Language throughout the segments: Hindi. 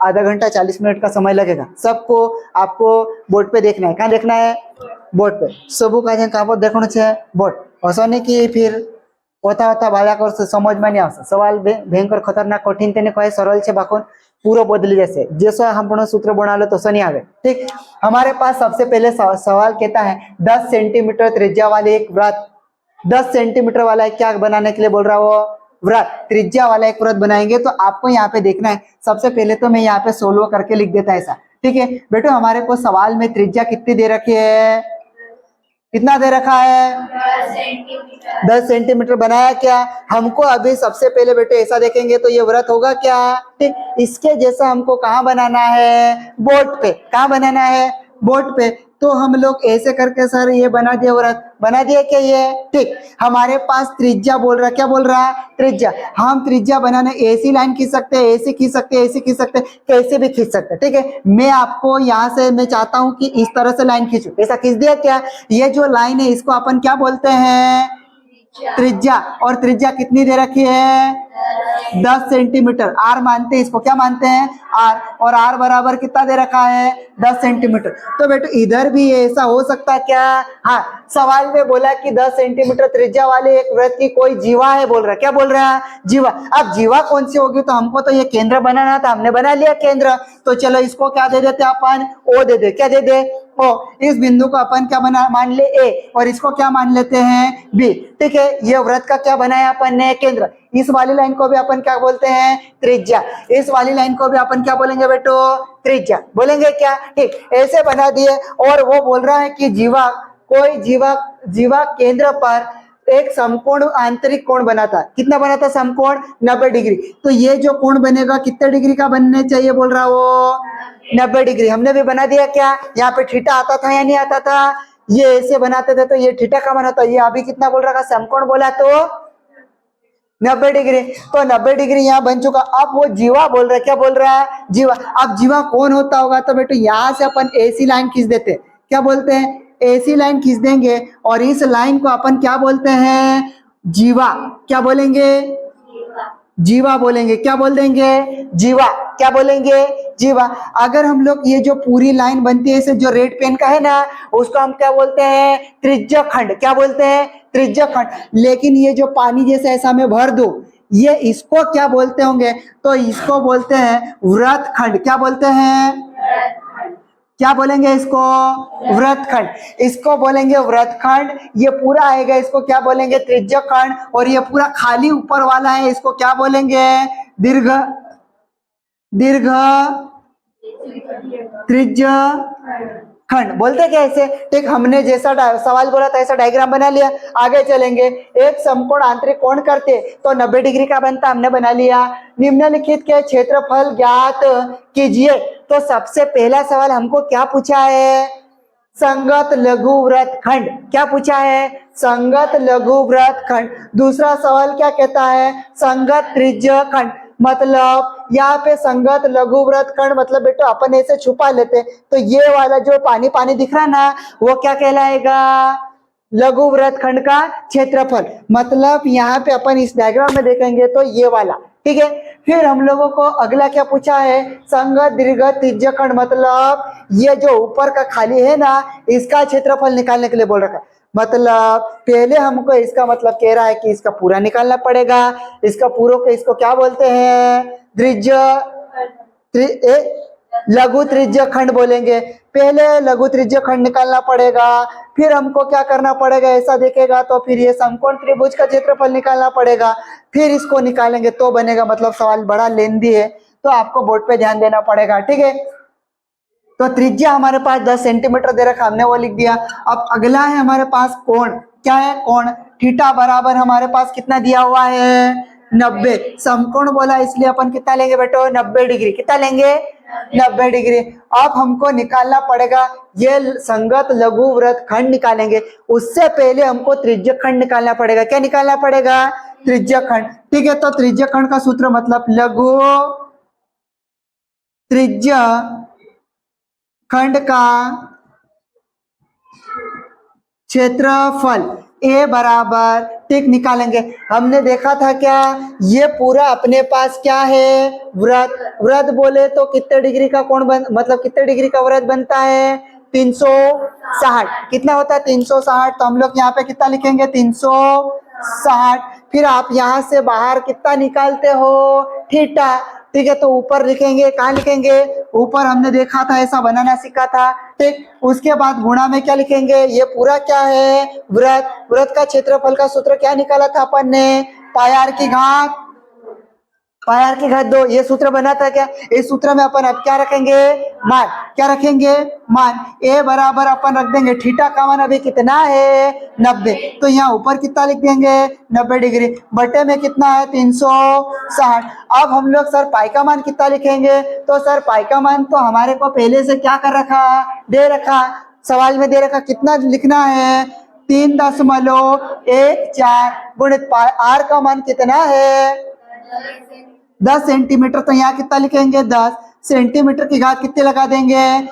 आधा घंटा 40 मिनट का समय लगेगा। सबको आपको बोर्ड पे देखना है। कहाँ देखना है? बोर्ड पे। सबू का कहाँ पर देखना है? बोर्ड। ऐसा नहीं कि फिर होता होता बाला कर समझ में नहीं आवશે। सवाल भयंकर खतरनाक कठिन तेने कहे सरल छे बाको पूरा बदली जैसे जैसा हम सूत्र बना लो तो नहीं आवे। ठीक, हमारे पास सबसे पहले सवाल कहता है 10 सेंटीमीटर त्रिज्या वाले एक वृत्त, 10 सेंटीमीटर वाला क्या बनाने के लिए बोल रहा है? वो वृत्त, त्रिज्या वाला एक वृत्त बनाएंगे। तो आपको यहाँ पे देखना है, सबसे पहले तो मैं यहाँ पे 16 करके लिख देता ऐसा। ठीक है बेटो, हमारे को सवाल में त्रिज्या कितनी दे रखी है? कितना दे रखा है? 10 सेंटीमीटर बनाया क्या? हमको अभी सबसे पहले बेटे ऐसा देखेंगे तो ये वृत्त होगा क्या? ठीक, इसके जैसा हमको कहाँ बनाना है? बोर्ड पे। कहाँ बनाना है? बोर्ड पे। तो हम लोग ऐसे करके सर ये बना दिया, वृत्त बना दिया क्या ये? ठीक, हमारे पास त्रिज्या बोल रहा, क्या बोल रहा? त्रिज्या। हम त्रिज्या बनाने ऐसी लाइन खींच सकते हैं, ऐसे खींच सकते हैं, ऐसे खींच सकते हैं, कैसे भी खींच सकते हैं। ठीक है, मैं आपको यहाँ से मैं चाहता हूँ कि इस तरह से लाइन खींचूं। ऐसा खींच दिया क्या? ये जो लाइन है इसको अपन क्या बोलते हैं? त्रिज्या। और त्रिज्या कितनी दे रखी है? 10 सेंटीमीटर। आर मानते हैं इसको, क्या मानते हैं? आर। और आर बराबर कितना दे रखा है? 10 सेंटीमीटर। तो बेटा इधर भी ऐसा हो सकता है क्या? हाँ, सवाल में बोला कि 10 सेंटीमीटर त्रिज्या वाले एक वृत्त की कोई जीवा है बोल रहा है। क्या बोल रहा है? जीवा। अब जीवा कौन सी होगी? तो हमको तो ये केंद्र बनाना था, हमने बना लिया केंद्र। तो चलो इसको क्या दे देते अपन? ओ दे दे। क्या दे दे? ओ। इस बिंदु को अपन क्या बना मान ले? ए। और इसको क्या मान लेते हैं? बी। ठीक है, ये वृत्त का क्या बनाया अपन ने? केंद्र। इस वाली लाइन को भी अपन क्या बोलते हैं? त्रिज्या। इस वाली लाइन को भी अपन क्या बोलेंगे बेटो? त्रिज्या बोलेंगे क्या? ठीक, ऐसे बना दिए। और वो बोल रहा है कि जीवा, कोई जीवा केंद्र पर एक समकोण आंतरिक कोण बनाता। कितना बनाता? समकोण 90 डिग्री। तो ये जो कोण बनेगा कितने डिग्री का बनने चाहिए बोल रहा वो? 90 डिग्री। हमने भी बना दिया क्या? यहाँ पे थीटा आता था या नहीं आता था? ये ऐसे बनाते थे तो ये थीटा का बना था। ये अभी कितना बोल रहा? समकोण बोला तो 90 डिग्री। तो 90 डिग्री यहाँ बन चुका। अब वो जीवा बोल रहा है, क्या बोल रहा है? जीवा। अब जीवा कौन होता होगा? तो बेटो यहाँ से अपन ऐसी लाइन खींच देते, क्या बोलते हैं? ऐसी लाइन खींच देंगे और इस लाइन को अपन क्या बोलते हैं? जीवा। क्या बोलेंगे? जीवा बोलेंगे। क्या बोल देंगे? जीवा। क्या बोलेंगे? जीवा। अगर हम लोग ये जो पूरी लाइन बनती है इसे जो रेड पेन का है ना, उसको हम क्या बोलते हैं? त्रिज्या खंड। क्या बोलते हैं? त्रिज्या खंड। लेकिन ये जो पानी जैसे ऐसा मैं भर दूं, ये इसको क्या बोलते होंगे? तो इसको बोलते हैं वृत्त खंड। क्या बोलते हैं? क्या बोलेंगे इसको? वृत्तखंड। इसको बोलेंगे वृत्तखंड। ये पूरा आएगा इसको क्या बोलेंगे? त्रिज्या खंड। और ये पूरा खाली ऊपर वाला है इसको क्या बोलेंगे? दीर्घ त्रिज्या खंड बोलते क्या ऐसे? ठीक, हमने जैसा सवाल बोला था ऐसा डायग्राम बना लिया। आगे चलेंगे। एक समकोण आंतरिक कोण करते तो 90 डिग्री का बनता, हमने बना लिया। निम्नलिखित के क्षेत्रफल ज्ञात कीजिए। तो सबसे पहला सवाल हमको क्या पूछा है? संगत लघु वृत्तखंड। क्या पूछा है? संगत लघु वृत्तखंड। दूसरा सवाल क्या कहता है? संगत त्रिज्या खंड। मतलब यहाँ पे संगत लघु वृत्तखंड मतलब बेटा अपन ऐसे छुपा लेते तो ये वाला जो पानी पानी दिख रहा है ना, वो क्या कहलाएगा? लघु वृत्तखंड का क्षेत्रफल। मतलब यहाँ पे अपन इस डायग्राम में देखेंगे तो ये वाला। ठीक है, फिर हम लोगों को अगला क्या पूछा है? संगत दीर्घ त्रिज्या खंड। मतलब ये जो ऊपर का खाली है ना, इसका क्षेत्रफल निकालने के लिए बोल रखा है। मतलब पहले हमको इसका मतलब कह रहा है कि इसका पूरा निकालना पड़ेगा। इसका पूरा को इसको क्या बोलते हैं? लघु त्रिज्या खंड बोलेंगे। पहले लघु त्रिज्या खंड निकालना पड़ेगा, फिर हमको क्या करना पड़ेगा? ऐसा देखेगा तो फिर ये समकोण त्रिभुज का क्षेत्रफल निकालना पड़ेगा, फिर इसको निकालेंगे तो बनेगा। मतलब सवाल बड़ा लेंदी है तो आपको बोर्ड पे ध्यान देना पड़ेगा। ठीक है, तो त्रिज्या हमारे पास 10 सेंटीमीटर दे रखा, हमने वो लिख दिया। अब अगला है हमारे पास कोण। क्या है? कोण। थीटा बराबर हमारे पास कितना दिया हुआ है? 90। समकोण बोला इसलिए अपन कितना लेंगे बेटो? 90 डिग्री। कितना लेंगे? 90 डिग्री। अब हमको निकालना पड़ेगा ये संगत लघु वृत्तखंड निकालेंगे। उससे पहले हमको त्रिज्या खंड निकालना पड़ेगा। क्या निकालना पड़ेगा? त्रिज्या खंड। ठीक है, तो त्रिज्या खंड का सूत्र मतलब लघु त्रिज्या खंड का क्षेत्रफल। ए बराबर ठीक निकालेंगे। हमने देखा था क्या, ये पूरा अपने पास क्या है, वृत्त। वृत्त बोले तो कितने डिग्री का कोण मतलब कितने डिग्री का वृत्त बनता है, 360। कितना होता है 360, तो हम लोग यहाँ पे कितना लिखेंगे 360। फिर आप यहाँ से बाहर कितना निकालते हो, थीटा। ठीक है, तो ऊपर लिखेंगे, कहाँ लिखेंगे, ऊपर हमने देखा था ऐसा बनाना सीखा था। ठीक, उसके बाद गुणा में क्या लिखेंगे, ये पूरा क्या है, वृत्त। वृत्त का क्षेत्रफल का सूत्र क्या निकाला था अपन ने, पाई r की घात, पाई r की घात 2। ये सूत्र बना था क्या, इस सूत्र में अपन अब क्या रखेंगे, मान। क्या रखेंगे, मान। ए बराबर अपन रख देंगे, थीटा का मान अभी कितना है, 90। तो यहाँ ऊपर कितना लिख देंगे, 90 डिग्री, बटे में कितना है 360। अब हम लोग सर पाई का मान कितना लिखेंगे, तो सर पाई का मान तो हमारे को पहले से क्या कर रखा, दे रखा, सवाल में दे रखा। कितना लिखना है, 3.14 गुणित पाई आर का मान कितना है 10 सेंटीमीटर। तो यहाँ कितना लिखेंगे, 10 सेंटीमीटर की घात कितने लगा देंगे,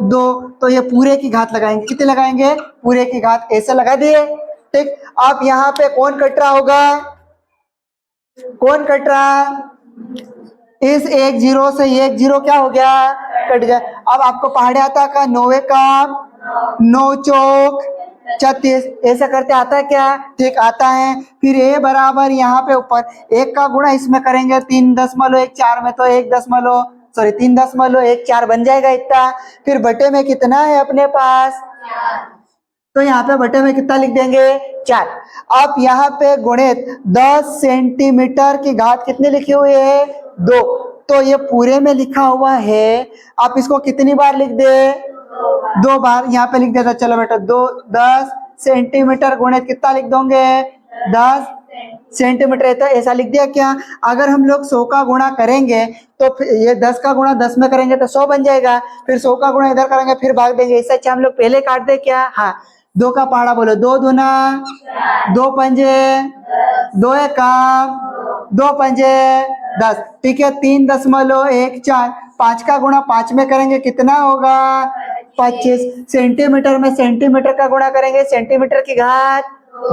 2। तो ये पूरे की घात लगाएंगे, कितने लगाएंगे, पूरे की घात, ऐसे लगा दिए। ठीक, अब यहाँ पे कौन कट रहा होगा, कौन कट रहा, इस 1 0 से 1 0 क्या हो गया, कट गया। अब आपको पहाड़े आता का 9 का 9 चौक 36, ऐसा करते आता है क्या, ठीक आता है। फिर ए बराबर यहाँ पे ऊपर 1 का गुणा इसमें करेंगे 3.14 में, तो 3.14 बन जाएगा इतना। फिर बटे में कितना है अपने पास, तो यहाँ पे बटे में कितना लिख देंगे, 4। अब यहाँ पे गुणित 10 सेंटीमीटर की घात कितनी लिखी हुई है, 2। तो ये पूरे में लिखा हुआ है, आप इसको कितनी बार लिख दे, 2 बार। यहाँ पे लिख देता, चलो बेटा 10 सेंटीमीटर गुणित कितना लिख दोगे, 10 सेंटीमीटर। तो ऐसा लिख दिया क्या, अगर हम लोग 100 का गुणा करेंगे तो ये 10 का गुणा 10 में करेंगे तो 100 बन जाएगा, फिर 100 का गुणा इधर करेंगे फिर भाग देंगे। इससे अच्छा हम लोग पहले काट दे क्या, हाँ। 2 का पहाड़ा बोलो, 2 दूना 2 पंजे 2 एकम 2 पंजे 10। ठीक है, 3.14, 5 का गुणा 5 में करेंगे कितना होगा, 25। सेंटीमीटर में सेंटीमीटर का गुणा करेंगे, सेंटीमीटर की घात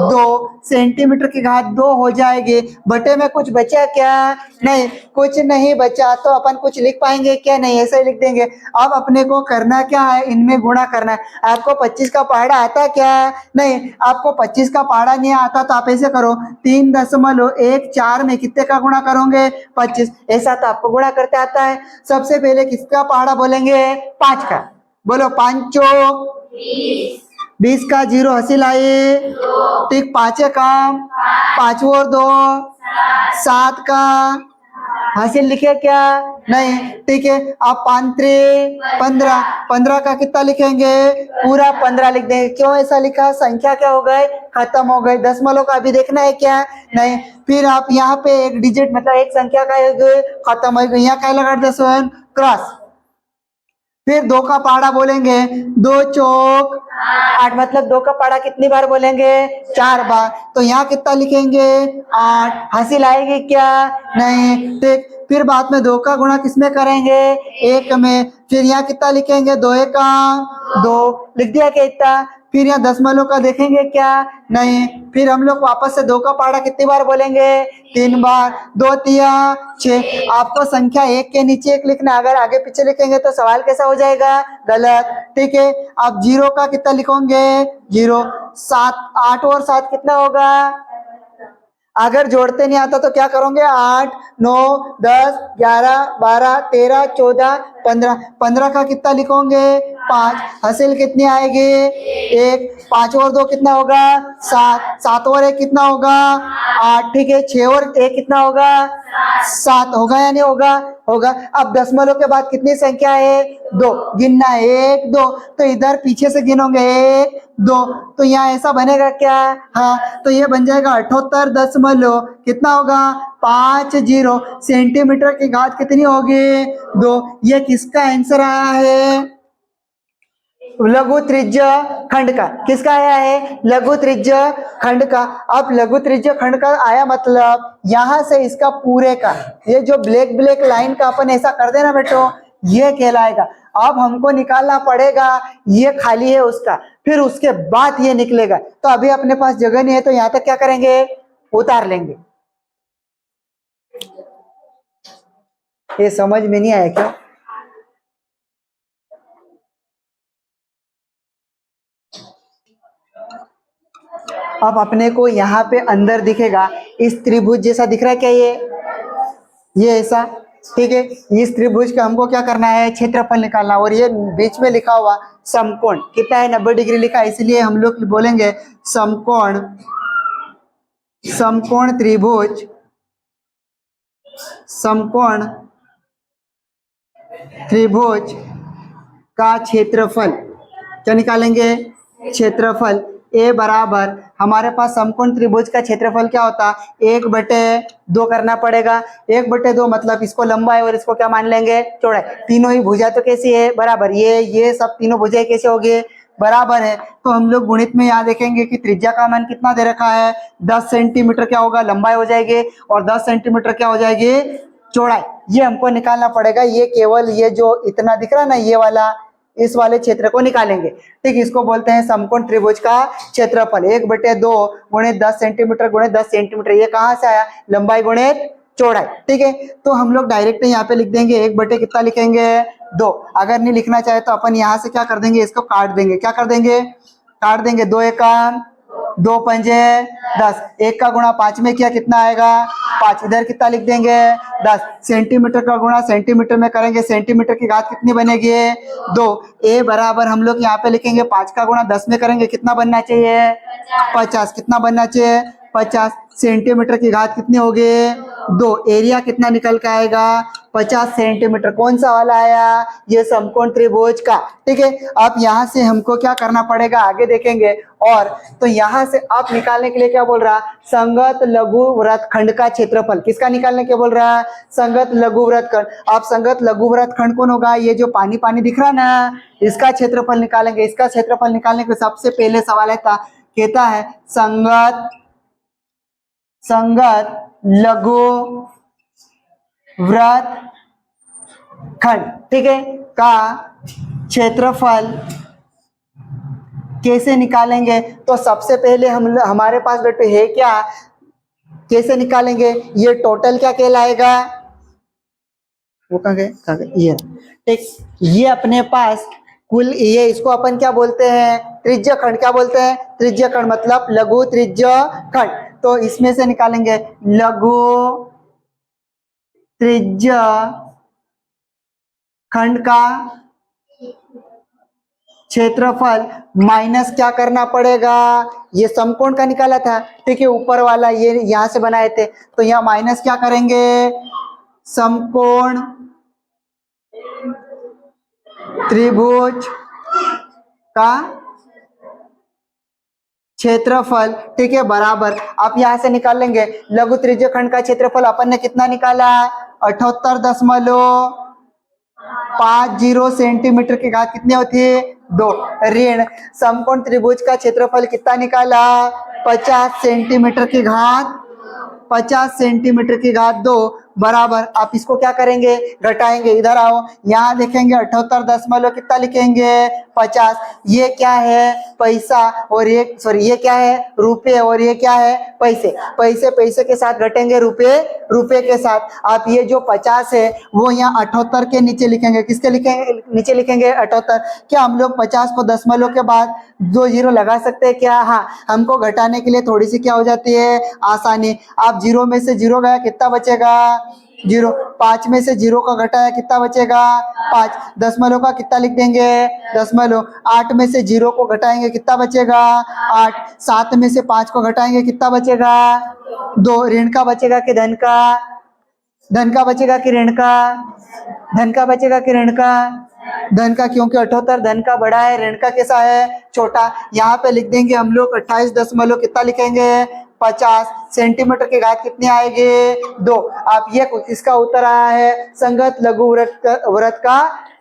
2, सेंटीमीटर की घात 2 हो जाएगी। बटे में कुछ बचा क्या, नहीं, कुछ नहीं बचा, तो अपन कुछ लिख पाएंगे क्या, नहीं, ऐसे ही लिख देंगे। अब अपने को करना क्या है, इनमें गुणा करना है। आपको 25 का पहाड़ा आता क्या, नहीं, आपको 25 का पहाड़ा नहीं आता, तो आप ऐसे करो 3.14 में कितने का गुणा करोगे, 25। ऐसा तो आपको गुणा करते आता है। सबसे पहले किसका पहाड़ा बोलेंगे, 5 का, बोलो 5 चौक 20 का 0 हंसी लाई, ठीक, 5 काम 5 और 2 7 का हासिल लिखे क्या, नहीं, ठीक है। आप 15 15 का कितना लिखेंगे, पूरा 15 लिख देंगे। क्यों ऐसा लिखा, संख्या क्या हो गए, खत्म हो गए। दशमलव का अभी देखना है क्या, नहीं। फिर आप यहाँ पे एक डिजिट मतलब एक संख्या का खत्म हो गई, यहाँ क्या लगा दे क्रॉस। फिर 2 का पहाड़ा बोलेंगे, 2 चौक 8, मतलब 2 का पहाड़ा कितनी बार बोलेंगे, 4 बार। तो यहाँ कितना लिखेंगे, 8। हासिल आएगी क्या, नहीं, ठीक। फिर बाद में 2 का गुणा किसमें करेंगे, 1 में। फिर यहाँ कितना लिखेंगे, 2 का 2 लिख दिया क्या इतना। फिर यहाँ दशमलव का देखेंगे क्या, नहीं। फिर हम लोग वापस से 2 का पहाड़ा कितनी बार बोलेंगे, 3 बार। 2 तिया 6। आपको संख्या 1 के नीचे 1 लिखना, अगर आगे पीछे लिखेंगे तो सवाल कैसा हो जाएगा, गलत, ठीक है। आप 0 का कितना लिखोगे, 0। 7 8 और 7 कितना होगा, अगर जोड़ते नहीं आता तो क्या करोगे, 8 9 10 11 12 13 14 15। 15 का कितना लिखोगे, 5। हासिल कितनी आएगी, 1। 5 और 2 कितना होगा, 7। 7 और 1 कितना होगा, 8, ठीक है। 6 और 1 कितना होगा, 7 होगा या नहीं होगा, होगा। अब दशमलव के बाद कितनी संख्या है, 2 गिनना है, 1 2। तो इधर पीछे से गिनोगे 1 2, तो यहाँ ऐसा बनेगा क्या, हाँ। तो ये बन जाएगा 78 दशमलव कितना होगा, 50 सेंटीमीटर की घात कितनी होगी, 2। ये किसका आंसर आया है, लघु त्रिज्य खंड का। किसका आया है, लघु त्रिज्य खंड का। अब लघु त्रिज्य खंड का आया मतलब यहाँ से इसका पूरे का, ये जो ब्लैक ब्लैक लाइन का अपन ऐसा कर देना बेटो, ये कहलाएगा। अब हमको निकालना पड़ेगा ये खाली है उसका, फिर उसके बाद ये निकलेगा। तो अभी अपने पास जगह नहीं है तो यहां तक क्या करेंगे, उतार लेंगे। ये समझ में नहीं आया क्या? अब अपने को यहाँ पे अंदर दिखेगा, इस त्रिभुज जैसा दिख रहा है क्या, ये ऐसा, ठीक है। इस त्रिभुज का हमको क्या करना है, क्षेत्रफल निकालना। और ये बीच में लिखा हुआ समकोण कितना है, 90 डिग्री लिखा है, इसलिए हम लोग बोलेंगे समकोण, समकोण त्रिभुज, समकोण त्रिभुज का क्षेत्रफल क्या निकालेंगे, क्षेत्रफल। ए बराबर हमारे पास समकोण त्रिभुज का क्षेत्रफल क्या होता, 1/2 करना पड़ेगा। 1/2 मतलब इसको लंबाई और इसको क्या मान लेंगे, चौड़ाई। तीनों ही भुजा तो कैसी है, बराबर। ये सब तीनों भुजाएं कैसे होगी, बराबर है। तो हम लोग गुणित में यहाँ देखेंगे कि त्रिज्या का मान कितना दे रखा है, 10 सेंटीमीटर क्या होगा, लंबाई हो जाएगी, और 10 सेंटीमीटर क्या हो जाएगी, चौड़ाई। ये हमको निकालना पड़ेगा। ये केवल ये जो इतना दिख रहा है ना, ये वाला, इस वाले क्षेत्र को निकालेंगे, ठीक। इसको बोलते हैं समकोण त्रिभुज का क्षेत्रफल। 1/2 गुणे 10 सेंटीमीटर गुणे 10 सेंटीमीटर, ये कहाँ से आया, लंबाई गुणे चौड़ाई, ठीक है। तो हम लोग डायरेक्ट यहाँ पे लिख देंगे 1/, कितना लिखेंगे, 2। अगर नहीं लिखना चाहे तो अपन यहाँ से क्या कर देंगे, इसको काट देंगे। क्या कर देंगे, काट देंगे। 2 एका 2 पंजे 10, 1 का गुणा 5 में किया कितना आएगा, 5। इधर कितना लिख देंगे, 10। सेंटीमीटर का गुणा सेंटीमीटर में करेंगे, सेंटीमीटर की घात कितनी बनेगी, 2। ए बराबर हम लोग यहाँ पे लिखेंगे 5 का गुणा 10 में करेंगे कितना बनना चाहिए, 50। कितना बनना चाहिए, 50। सेंटीमीटर की घात कितनी होगी, 2। एरिया कितना निकल के आएगा, 50 सेंटीमीटर। कौन सा वाला आया, ये समकोण त्रिभुज का, ठीक है। अब यहाँ से हमको क्या करना पड़ेगा, आगे देखेंगे। और तो यहाँ से आप निकालने के लिए क्या बोल रहा, संगत लघु वृत्तखंड का क्षेत्रफल। किसका निकालने के बोल रहा है, संगत लघु वृत्तखंड। आप संगत लघु वृत्तखंड कौन होगा, ये जो पानी पानी दिख रहा है ना, इसका क्षेत्रफल निकालेंगे। इसका क्षेत्रफल निकालने के सबसे पहले सवाल है कहता है संगत लघु वृत्तखंड, ठीक है, का क्षेत्रफल कैसे निकालेंगे। तो सबसे पहले हमारे पास बेटे है क्या, कैसे निकालेंगे, ये टोटल क्या कहलाएगा, वो कहाँ गए, ये, ठीक। ये अपने पास कुल, ये इसको अपन क्या बोलते हैं, त्रिज्य खंड। क्या बोलते हैं, त्रिज्य खंड, मतलब लघु त्रिज्य खंड। तो इसमें से निकालेंगे लघु त्रिज्य खंड का क्षेत्रफल माइनस क्या करना पड़ेगा, ये समकोण का निकाला था, ठीक है, ऊपर वाला ये यहां से बनाए थे, तो यहाँ माइनस क्या करेंगे, समकोण त्रिभुज का क्षेत्रफल, ठीक है, बराबर। आप यहां से निकाल लेंगे लघु त्रिज्य खंड का क्षेत्रफल अपन ने कितना निकाला, 78.50 सेंटीमीटर की घात कितनी होती है, 2। ऋण समकोण त्रिभुज का क्षेत्रफल कितना निकाला, 50 सेंटीमीटर की घात 50 सेंटीमीटर की घात 2 बराबर। आप इसको क्या करेंगे, घटाएंगे। इधर आओ, यहाँ लिखेंगे 78 कितना लिखेंगे, 50। ये क्या है, पैसा, और ये सॉरी ये क्या है, रुपए, और ये क्या है, पैसे। पैसे पैसे के साथ घटेंगे, रुपए रुपए के साथ। आप ये जो 50 है वो यहाँ 78 के नीचे लिखेंगे। किसके लिखेंगे, नीचे लिखेंगे 78। क्या हम लोग 50 को दशमलव के बाद 2 जीरो लगा सकते हैं क्या, हाँ। हमको घटाने के लिए थोड़ी सी क्या हो जाती है, आसानी। आप 0 में से 0 गया कितना बचेगा, 0। 5 में से 0 का घटाया कितना बचेगा, 5। दशमलव का कितना लिख देंगे, दशमलव। 8 में से 0 को घटाएंगे कितना बचेगा, 8। 7 में से 5 को घटाएंगे कितना बचेगा, 2। ऋण का बचेगा कि धन का, धन का बचेगा कि ऋण का, धन का बचेगा कि ऋण का, धन का, क्योंकि 78 धन का बड़ा है, ऋण का कैसा है, छोटा। यहाँ पे लिख देंगे हम लोग 28 दशमलव कितना लिखेंगे, 50 सेंटीमीटर की घात कितनी आएगी 2। आप ये इसका उत्तर आया है संगत लघु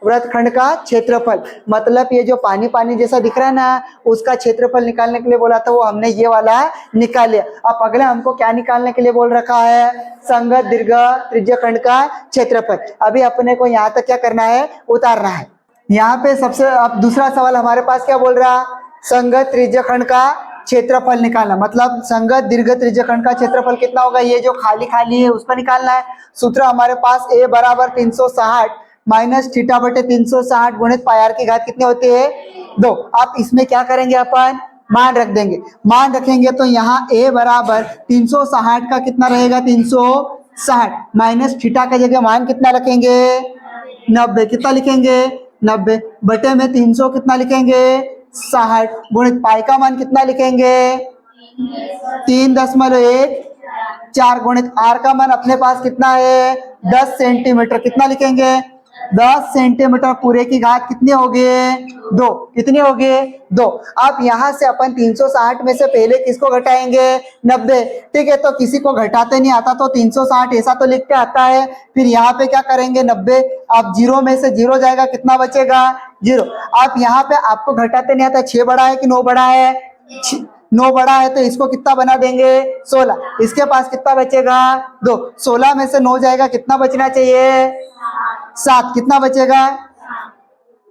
वृत्तखंड का क्षेत्रफल। मतलब ये जो पानी पानी जैसा दिख रहा है ना, उसका क्षेत्रफल निकालने के लिए बोला था, वो हमने ये वाला निकाल लिया। अब अगला हमको क्या निकालने के लिए बोल रखा है, संगत दीर्घ त्रिज्यखंड का क्षेत्रफल। अभी अपने को यहाँ तक क्या करना है, उतारना है। यहाँ पे सबसे अब दूसरा सवाल हमारे पास क्या बोल रहा, संगत त्रिज्यखंड का क्षेत्रफल निकालना। मतलब संगत दीर्घ त्रिज्यखंड का क्षेत्रफल कितना होगा, ये जो खाली खाली है उसको निकालना है। सूत्र हमारे पास a बराबर 360 माइनस थीटा बटे 360 गुणित पाई आर की घात कितनी होती है 2। आप इसमें क्या करेंगे, अपन मान रख देंगे। मान रखेंगे तो यहाँ a बराबर 360 का कितना रहेगा 360 माइनस थीटा का जगह मान कितना रखेंगे 90। कितना लिखेंगे 90 बटे में 300 कितना लिखेंगे 60 गुणित पाई का मान कितना लिखेंगे 3.14 गुणित आर का मान अपने पास कितना है 10 सेंटीमीटर। कितना लिखेंगे 10 सेंटीमीटर पूरे की घात कितनी होगी 2। कितनी होगी 2। अब यहाँ से अपन 360 में से पहले किसको घटाएंगे 90। ठीक है, तो किसी को घटाते नहीं आता तो 360 ऐसा तो लिख के आता है। फिर यहाँ पे क्या करेंगे 90, अब 0 में से 0 जाएगा, कितना बचेगा 0। आप यहाँ पे आपको घटाते नहीं आता, 6 बड़ा है कि 9 बड़ा है 9 बड़ा है, तो इसको कितना बना देंगे 16। इसके पास कितना बचेगा 2। 16 में से 9 जाएगा, कितना बचना चाहिए 7। कितना बचेगा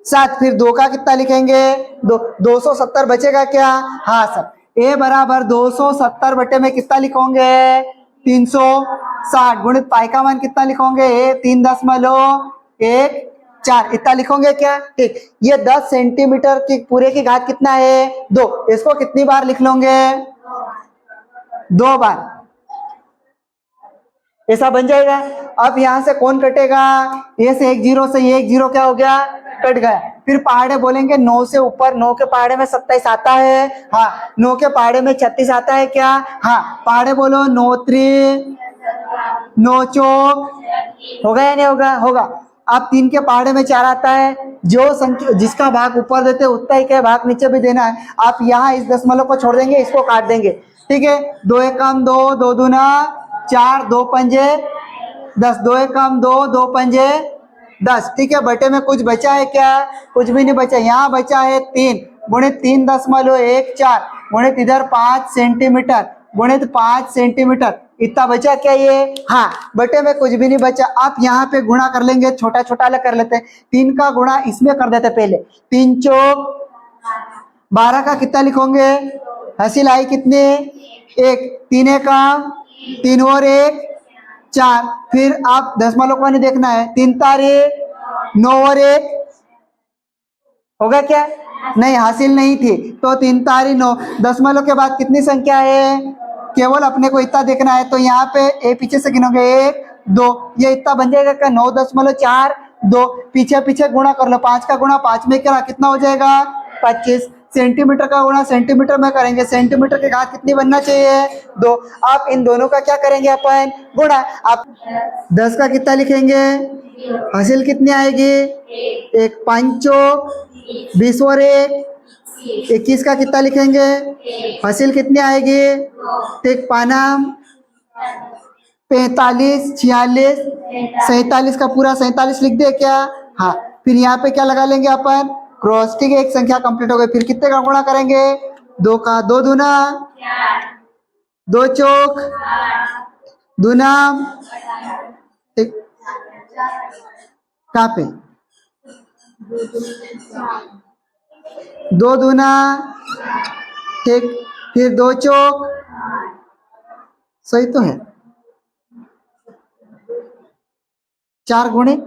7। फिर 2 का कितना लिखेंगे 2, 270 बचेगा क्या, हाँ सर। a बराबर 270 बटे में कितना लिखोगे 360 गुणित पाई का मान कितना लिखोगे 3.14 इतना लिखोगे क्या। ठीक, ये 10 सेंटीमीटर की पूरे की घात कितना है 2। इसको कितनी बार लिख लोगे 2 बार, ऐसा बन जाएगा। अब यहां से कौन कटेगा, ये से 1 0 से ये 1 0 क्या हो गया कट गया। फिर पहाड़े बोलेंगे 9 से ऊपर, 9 के पहाड़े में 27 आता है, हाँ 9 के पहाड़े में 36 आता है क्या, हाँ पहाड़े बोलो 9 3 9 चौक होगा या नहीं होगा, होगा। अब 3 के पहाड़े में 4 आता है, जो संख्या जिसका भाग ऊपर देते हैं उतना ही क्या भाग नीचे भी देना है। आप यहाँ इस दशमलव को छोड़ देंगे, इसको काट देंगे। ठीक है, 2 एकम 2, 2 दूना 4, 2 पंजे 10, 2 एकम 2, 2 पंजे 10। ठीक है, बटे में कुछ बचा है क्या, कुछ भी नहीं बचा। यहाँ बचा है 3 गुणित 3.14 गुणित इधर 5 सेंटीमीटर गुणित 5 सेंटीमीटर, इतना बचा क्या ये, हाँ बटे में कुछ भी नहीं बचा। आप यहाँ पे गुणा कर लेंगे, छोटा छोटा अलग कर लेते हैं। 3 का गुणा इसमें कर देते पहले, 3 चौक 12 का कितना लिखोगे, हासिल आई कितने 1, 3 एकम 3 और 1 4। फिर आप दशमलव को नहीं देखना है, 3 तारीख 9 और 1 होगा क्या, नहीं हासिल नहीं थी, तो 3 तारीख 9। दशमलव के बाद कितनी संख्या है, केवल अपने को इतना देखना है। तो यहाँ पे ए पीछे से गिनोगे 1 2, ये इतना बन जाएगा क्या 9.42। पीछे पीछे गुणा कर लो, 5 का गुणा 5 में करा कितना हो जाएगा 25। सेंटीमीटर का गुणा सेंटीमीटर में करेंगे, सेंटीमीटर की घात कितनी बनना चाहिए 2। आप इन दोनों का क्या करेंगे अपन गुणा। आप 10 का कितना लिखेंगे, हासिल कितनी आएगी 1 5 चौक 20 और 1 21 का कितना लिखेंगे, हासिल कितनी आएगी, ठीक पानाम 45 46 47 का पूरा 47 लिख दे क्या, हाँ। फिर यहाँ पे क्या लगा लेंगे अपन क्रॉस। ठीक है, एक संख्या कंप्लीट हो गई। फिर कितने का गुणा करेंगे 2 का 2 दूना 2 चौक दूना, ठीक कहाँ पे 2 दूना, ठीक फिर 2 चौक, सही तो है 4 गुणे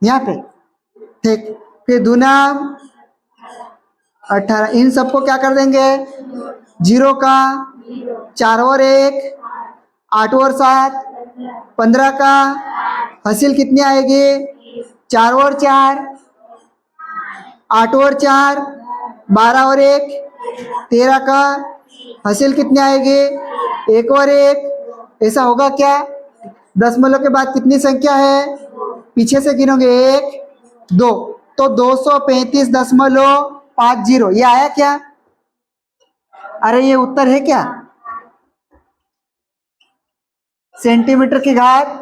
यहाँ पे, ठीक फिर दूना 18। इन सबको क्या कर देंगे 0 का 4 और 1 8 और 7 15 का, हासिल कितनी आएगी 4 और 4 8 और 4 12 और 1 13 का, हासिल कितनी आएगी 1 और 1। ऐसा होगा क्या, दशमलव के बाद कितनी संख्या है, पीछे से गिनोगे 1 2, तो 235.50 ये आया क्या, अरे ये उत्तर है क्या? सेंटीमीटर की घात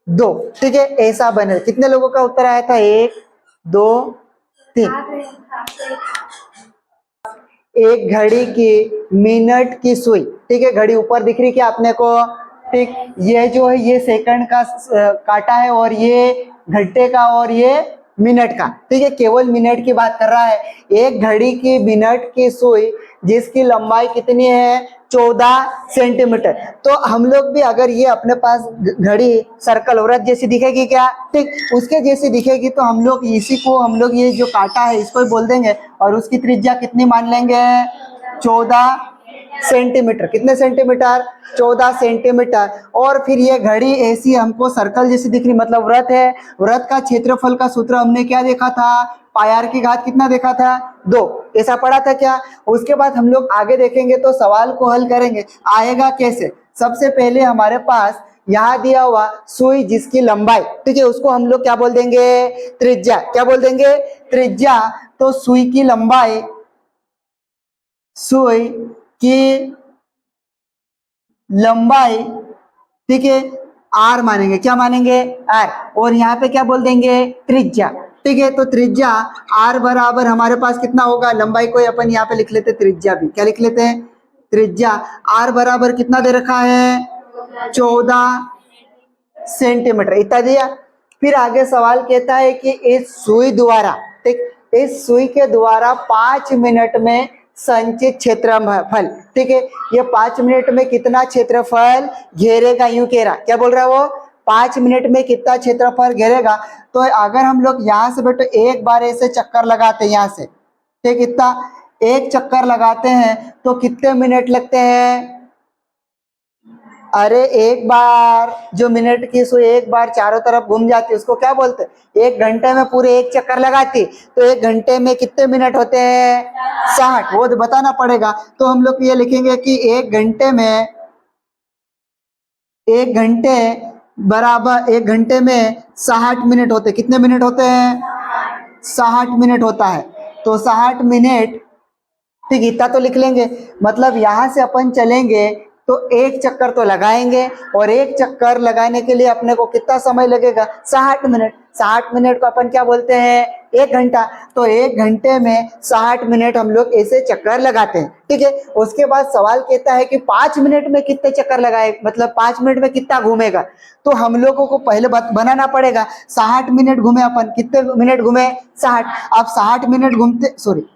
2, ठीक है, ऐसा बने। कितने लोगों का उत्तर आया था? 1 2 3। एक घड़ी की मिनट की सुई, ठीक है, घड़ी ऊपर दिख रही क्या आपने को? ठीक, ये जो है ये सेकंड का काटा है और ये घंटे का और ये मिनट का, ठीक है, केवल मिनट की बात कर रहा है। एक घड़ी की मिनट की सुई जिसकी लंबाई कितनी है? 14 सेंटीमीटर। तो हम लोग भी अगर ये अपने पास घड़ी सर्कल वृत्त जैसी दिखेगी क्या? ठीक, उसके जैसी दिखेगी तो हम लोग इसी को हम लोग ये जो काटा है इसको ही बोल देंगे और उसकी त्रिज्या कितनी मान लेंगे? 14 सेंटीमीटर। कितने सेंटीमीटर? 14 सेंटीमीटर। और फिर ये घड़ी ऐसी हमको सर्कल जैसी दिख रही, मतलब वृत्त है। वृत्त का क्षेत्रफल का सूत्र हमने क्या देखा था? पाई आर की घात कितना देखा था? 2। ऐसा पढ़ा था क्या? उसके बाद हम लोग आगे देखेंगे तो सवाल को हल करेंगे। आएगा कैसे? सबसे पहले हमारे पास यहाँ दिया हुआ सुई जिसकी लंबाई, ठीक है, उसको हम लोग क्या बोल देंगे? त्रिज्या। क्या बोल देंगे? त्रिज्या। तो सुई की लंबाई, सुई की लंबाई, ठीक है, आर मानेंगे। क्या मानेंगे? आर। और यहाँ पे क्या बोल देंगे? त्रिज्या, ठीक है। तो त्रिज्या आर बराबर हमारे पास कितना होगा? लंबाई को अपन यहाँ पे लिख लेते, त्रिज्या भी क्या लिख लेते हैं? त्रिज्या। आर बराबर कितना दे रखा है? 14 सेंटीमीटर, इतना दिया। फिर आगे सवाल कहता है कि इस सुई द्वारा, ठीक, इस सुई के द्वारा 5 मिनट में संचित क्षेत्रफल, ठीक है, ये 5 मिनट में कितना क्षेत्रफल घेरेगा? यूं कह रहा, क्या बोल रहा है वो? 5 मिनट में कितना क्षेत्रफल घेरेगा? तो अगर हम लोग यहाँ से बेटो एक बार ऐसे चक्कर लगाते हैं यहाँ से, ठीक, कितना? एक चक्कर लगाते हैं तो कितने मिनट लगते हैं? अरे एक बार जो मिनट की सुई एक बार चारों तरफ घूम जाती उसको क्या बोलते हैं? 1 घंटे में पूरे एक चक्कर लगाती, तो 1 घंटे में कितने मिनट होते हैं? 60। वो तो बताना पड़ेगा। तो हम लोग ये लिखेंगे कि 1 घंटे में, 1 घंटे बराबर 1 घंटे में 60 मिनट होते। कितने मिनट होते हैं? 60 मिनट होता है। तो 60 मिनट, ठीक, इतना तो लिख लेंगे। मतलब यहां से अपन चलेंगे तो एक चक्कर तो लगाएंगे और एक चक्कर लगाने के लिए अपने को कितना समय लगेगा? 60 मिनट। 60 मिनट को अपन क्या बोलते हैं? 1 घंटा। तो 1 घंटे में 60 मिनट हम लोग ऐसे चक्कर लगाते हैं, ठीक है। उसके बाद सवाल कहता है कि 5 मिनट में कितने चक्कर लगाए, मतलब 5 मिनट में कितना घूमेगा? तो हम लोगों को पहले बनाना पड़ेगा। 60 मिनट घूमे अपन, कितने मिनट घूमे? 60। अब 60 मिनट घूमते, सॉरी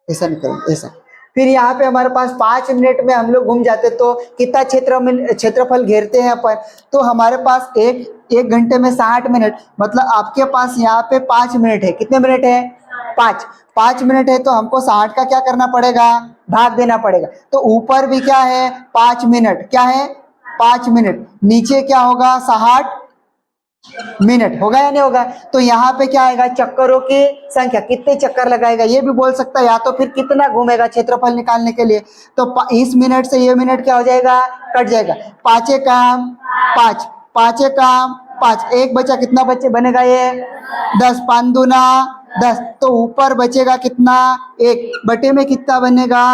ऐसा निकल ऐसा। फिर यहाँ पे हमारे पास 5 मिनट में हम लोग घूम जाते तो कितना क्षेत्रफल घेरते हैं अपन? तो हमारे पास एक घंटे में 60 मिनट, मतलब आपके पास यहाँ पे 5 मिनट है। कितने मिनट है? 5 मिनट है। तो हमको 60 का क्या करना पड़ेगा? भाग देना पड़ेगा। तो ऊपर भी क्या है? 5 मिनट। क्या है? 5 मिनट। नीचे क्या होगा? 60 मिनट। होगा या नहीं होगा? तो यहाँ पे क्या आएगा? चक्करों की संख्या, कितने चक्कर लगाएगा ये भी बोल सकता है, या तो फिर कितना घूमेगा क्षेत्रफल निकालने के लिए। तो इस मिनट से ये मिनट क्या हो जाएगा? कट जाएगा। पांचे काम 5, पांचे काम 5, एक बचा, कितना बचे बनेगा? ये 10, 5 दूना 10। तो ऊपर बचेगा कितना? 1 बटे में कितना बनेगा?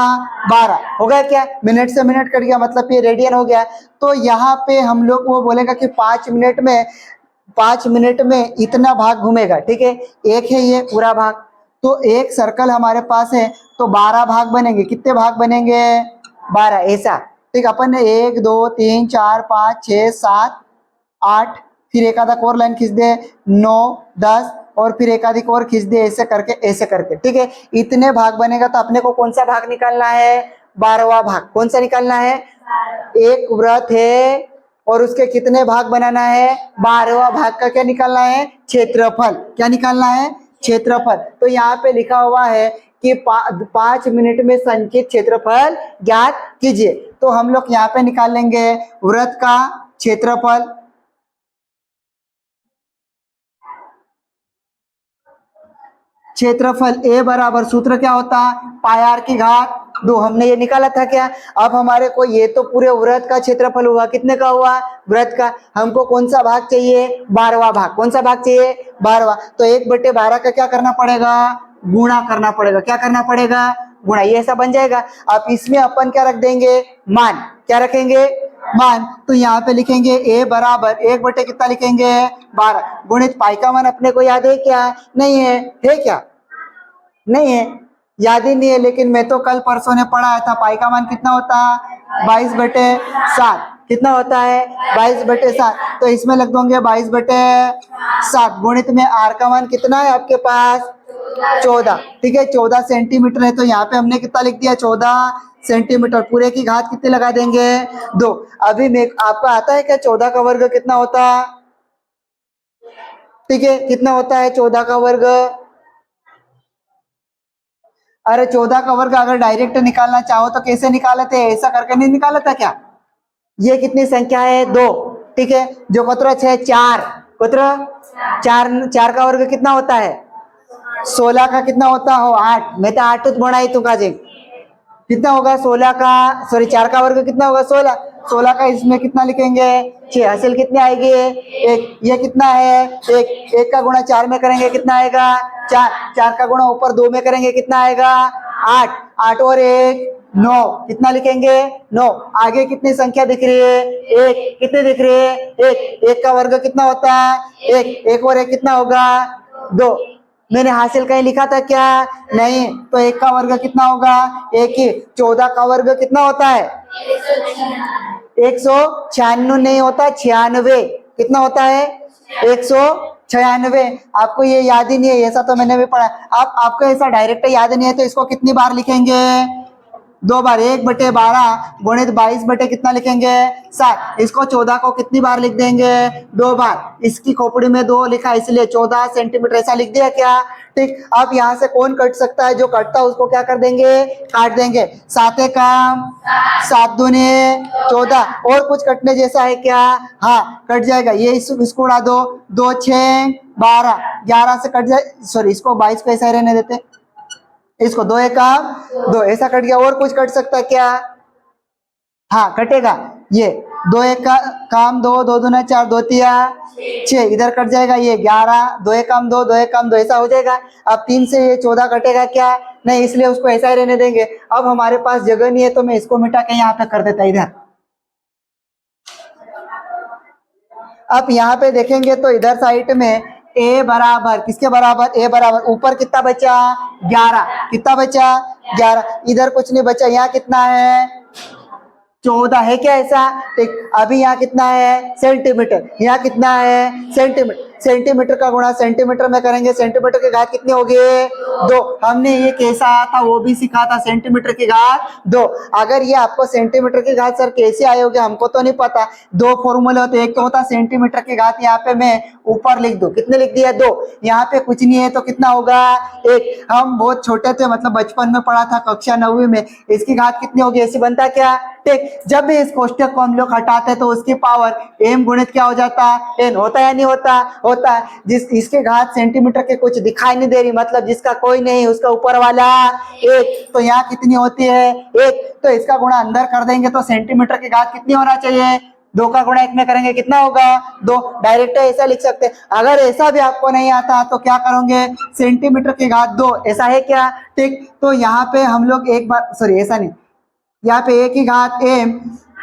12। हो गया क्या? मिनट से मिनट कट गया, मतलब ये रेडियन हो गया। तो यहाँ पे हम लोग वो बोलेगा कि 5 मिनट में इतना भाग घूमेगा, ठीक है। एक है ये पूरा भाग, तो एक सर्कल हमारे पास है तो 12 भाग बनेंगे। कितने भाग बनेंगे? 12, ऐसा, ठीक। अपन ने 1 2 3 4 5 6 7 8, फिर एक आधा और लाइन खींच दे, 9 10, और फिर एक आधी और खींच दे, ऐसे करके, ठीक है। इतने भाग बनेगा। तो अपने को कौन सा भाग निकालना है? 12वां भाग। कौन सा निकालना है? एक वृत्त है और उसके कितने भाग बनाना है? 12वां भाग का क्या निकालना है? क्षेत्रफल। क्या निकालना है? क्षेत्रफल। तो यहाँ पे लिखा हुआ है कि 5 मिनट में संचित क्षेत्रफल ज्ञात कीजिए। तो हम लोग यहाँ पे निकाल लेंगे वृत्त का क्षेत्रफल, क्षेत्रफल ए बराबर सूत्र क्या होता? पाई आर की घात 2। हमने ये निकाला था क्या? अब हमारे को ये तो पूरे वृत्त का क्षेत्रफल हुआ, कितने का हुआ? वृत्त का। हमको कौन सा भाग चाहिए? 12वां भाग। कौन सा भाग चाहिए? 12वां। तो 1/12 का क्या करना पड़ेगा? गुणा करना पड़ेगा। क्या करना पड़ेगा? गुणा, ये ऐसा बन जाएगा। अब इसमें अपन क्या रख देंगे, मान, क्या रखेंगे, मान। तो यहाँ पे लिखेंगे a बराबर 1 कितना लिखेंगे 12 गुणित पाई का मान अपने को याद है क्या, नहीं है क्या, नहीं है, याद ही नहीं है। लेकिन मैं तो कल परसों ने पढ़ाया था पाई का मान कितना होता है 22/7, कितना होता है 22/7। तो इसमें लग दोगे 22/7 गुणित में आर का मान कितना है आपके पास 14, ठीक है 14 सेंटीमीटर है। तो यहाँ पे हमने कितना लिख दिया 14 सेंटीमीटर। पूरे की घात कितने लगा देंगे 2। अभी मैं आपको आता है क्या 14 का वर्ग कितना होता, ठीक है कितना होता है 14 का वर्ग, अरे 14 का वर्ग अगर डायरेक्ट निकालना चाहो तो कैसे निकाले थे, ऐसा करके नहीं निकाला था क्या। ये कितनी संख्या है 2, ठीक है जो कतरच है 4, कतर 4 का वर्ग कितना होता है 16 का कितना होता हो 8, मैं तो 8 बनाई तू काजे, कितना होगा 16 का, सॉरी 4 का वर्ग कितना होगा 16, 16 का इसमें कितना लिखेंगे 6, हासिल कितनी आएगी 1, ये कितना है 1 का गुणा 4 में करेंगे कितना आएगा 4, 4 का गुणा ऊपर 2 में करेंगे कितना आएगा 8, 8 और 1 9, कितना लिखेंगे 9। आगे कितनी संख्या दिख रही है 1, कितनी दिख रही है 1 का वर्ग कितना होता है 1 और 1 कितना होगा 2। मैंने हासिल कहीं लिखा था क्या, नहीं। तो 1 का वर्ग कितना होगा 1 ही। 14 का वर्ग कितना होता है 196 नहीं होता 96, कितना होता है 196। आपको ये याद ही नहीं है, ऐसा तो मैंने भी पढ़ा। आपको ऐसा डायरेक्ट याद नहीं है तो इसको कितनी बार लिखेंगे 2 बार, 1/12 गुणित 22 कितना लिखेंगे 7। इसको 14 को कितनी बार लिख देंगे 2 बार, इसकी खोपड़ी में 2 लिखा इसलिए 14 सेंटीमीटर ऐसा लिख दिया क्या, ठीक। अब यहाँ से कौन कट सकता है, जो कटता है उसको क्या कर देंगे काट देंगे, 7 काम 7 दूने 14, और कुछ कटने जैसा है क्या, हाँ कट जाएगा। ये इसको उड़ा दो, 2 6 12 11 से कट जाए, सॉरी इसको 22 को ऐसा रहने देते, इसको 2 1 काम 2 ऐसा कट गया। और कुछ कट सकता है क्या, हाँ कटेगा, ये 2 1 का काम 2, 2 दूना 4, 2 तिया 6, इधर कट जाएगा ये 11, 2 1 काम 2, 2 1 काम 2 ऐसा हो जाएगा। अब 3 से ये 14 कटेगा क्या, नहीं, इसलिए उसको ऐसा ही रहने देंगे। अब हमारे पास जगह नहीं है तो मैं इसको मिटा के यहाँ पे कर देता इधर। अब यहाँ पे देखेंगे तो इधर साइड में a बराबर किसके बराबर, a बराबर ऊपर कितना बचा 11, कितना बचा 11, इधर कुछ नहीं बचा, यहाँ कितना है 14 है क्या ऐसा, ठीक। अभी यहाँ कितना है सेंटीमीटर, यहाँ कितना है सेंटीमीटर, सेंटीमीटर का गुणा सेंटीमीटर में करेंगे, सेंटीमीटर की घात कितनी होगी 2। हमने ये कैसा आया था वो भी सीखा था, सेंटीमीटर की घात 2। अगर ये आपको सेंटीमीटर की घात सर कैसे आए होगे हमको तो नहीं पता, 2 फॉर्मूले होते, एक तो होता सेंटीमीटर की घात, यहाँ पे मैं ऊपर लिख दूं, कितने लिख दिया 2, यहाँ पे कुछ नहीं है तो कितना होगा 1। हम बहुत छोटे थे, मतलब बचपन में पढ़ा था कक्षा 9वीं में, इसकी घात कितनी होगी ऐसी बनता क्या, ठीक। जब भी इस कोष्टक को हम लोग हटाते तो उसकी पावर m गुणित क्या हो जाता n, होता है या नहीं होता, होता है। जिस इसके घात सेंटीमीटर के कुछ दिखाई नहीं दे रही, मतलब जिसका कोई नहीं उसका ऊपर वाला 1, तो यहाँ कितनी होती है 1, तो इसका गुणा अंदर कर देंगे तो सेंटीमीटर की घात कितनी होना चाहिए 2 का गुणा 1 में करेंगे कितना होगा 2, डायरेक्ट ऐसा लिख सकते हैं। अगर ऐसा भी आपको नहीं आता तो क्या करोगे सेंटीमीटर की घात 2 ऐसा है क्या, ठीक। तो यहाँ पे हम लोग एक बार, सॉरी ऐसा नहीं, यहाँ पे a की घात m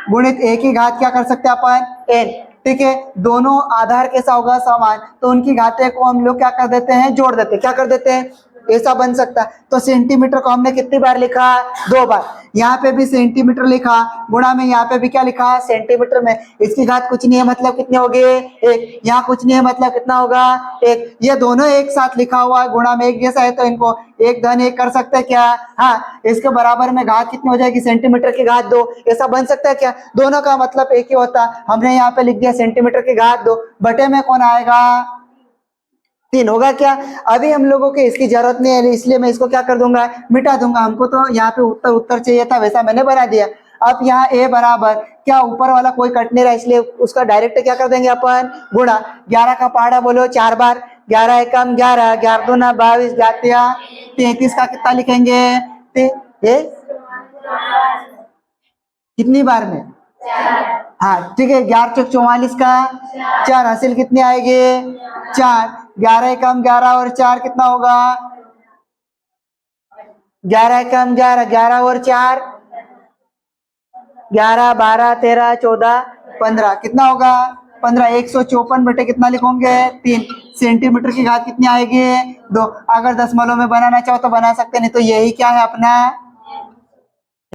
गुणित a की घात क्या कर सकते हैं अपन n, ठीक है। दोनों आधार कैसा होगा समान, तो उनकी घातें को हम लोग क्या कर देते हैं जोड़ देते हैं, क्या कर देते हैं ऐसा बन सकता है। तो सेंटीमीटर को हमने कितनी बार लिखा 2 बार, यहाँ पे भी सेंटीमीटर लिखा, गुणा में यहाँ पे भी क्या लिखा सेंटीमीटर में, इसकी घात कुछ नहीं है मतलब कितने हो गए 1, यहाँ कुछ नहीं है मतलब कितना होगा 1, ये दोनों एक साथ लिखा हुआ है गुणा में एक जैसा है तो इनको 1 धन 1 कर सकते हैं क्या, हाँ। इसके बराबर में घात कितनी हो जाएगी सेंटीमीटर की घात 2, ऐसा बन सकता है क्या, दोनों का मतलब एक ही होता। हमने यहाँ पे लिख दिया सेंटीमीटर की घात 2, बटे में कौन आएगा 3 होगा क्या। अभी हम लोगों को इसकी जरूरत नहीं है इसलिए मैं इसको क्या कर दूंगा मिटा दूंगा, हमको तो यहाँ पे उत्तर चाहिए था वैसा मैंने बना दिया। अब यहाँ a बराबर क्या ऊपर वाला कोई कट नहीं रहा इसलिए उसका डायरेक्ट क्या कर देंगे अपन गुणा, 11 का पहाड़ा बोलो 4 बार, 11 एकम 11, 11 दूना 22, 33 का कितना लिखेंगे कितनी बार में, हाँ ठीक है, 11 चौक 44 का 4, हासिल कितनी आएगी 4, 11 एकम 11 और 4 कितना होगा 11 कम 11, 11 और 4 11, 12, 13, 14, 15 कितना होगा 15। 154 बटे कितना लिखोगे 3। सेंटीमीटर की घात कितनी आएगी 2। अगर दशमलव में बनाना चाहो तो बना सकते, नहीं तो यही क्या है अपना